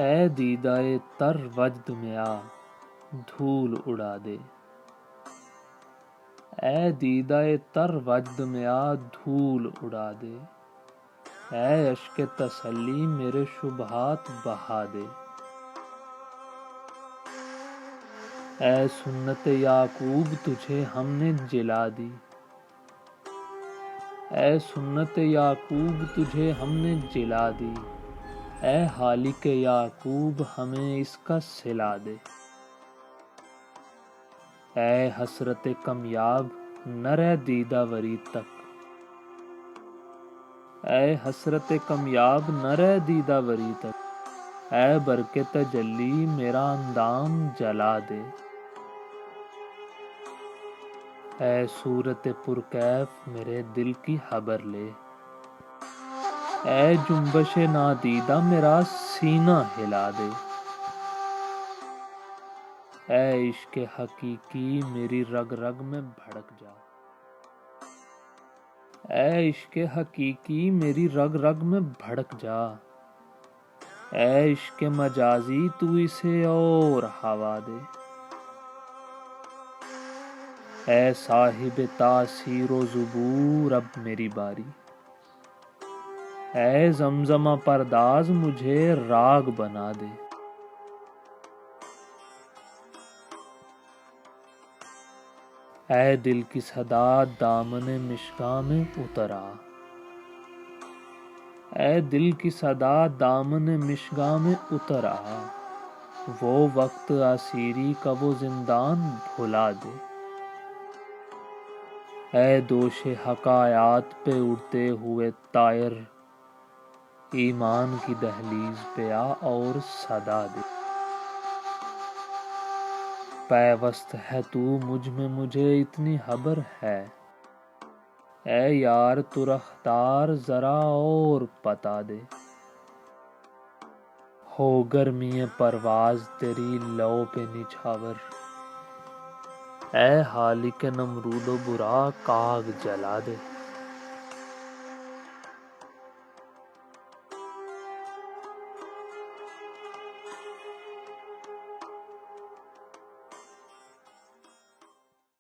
اے دیدائے تر وجد میں آ دھول اڑا دے، اے دیدائے تر وجد میں آ دھول اڑا دے، اے اشک تسلی میرے شبہات بہا دے، اے سنت یعقوب تجھے ہم نے جلا دی، اے سنت یعقوب تجھے ہم نے جلا دی، اے خالق یعقوب ہمیں اس کا صلہ دے، اے حسرت کمیاب نہ رہ دیدہ وری تک، اے حسرت کمیاب نہ رہ دیدہ وری تک، اے برق تجلی میرا اندام جلا دے، اے صورت پرکیف میرے دل کی خبر لے، اے جنبش نادیدہ میرا سینہ ہلا دے، اے عشق حقیقی میری رگ رگ میں بھڑک جا، اے عشق حقیقی میری رگ رگ میں بھڑک جا، اے عشق مجازی تو اسے اور ہوا دے، اے صاحب تاثیر و ظہور اب میری باری، اے زمزمہ پرداز مجھے راگ بنا دے، اے دل کی صدا دامن مشکاں میں اتر آ، اے دل کی صدا دامن مشکاں میں اتر آ، وہ وقت اسیری کا وہ زندان بھلا دے، اے دوش حکایات پہ اڑتے ہوئے طائر ایمان کی دہلیز پہ آ اور صدا دے، پیوست ہے تو مجھ میں مجھے اتنی خبر ہے، اے یار تو رفتار ذرا اور بتا دے، ہو گرمی پرواز تیری لو پہ نچھاور، اے خالق نمرود و براق آگ جلا دے۔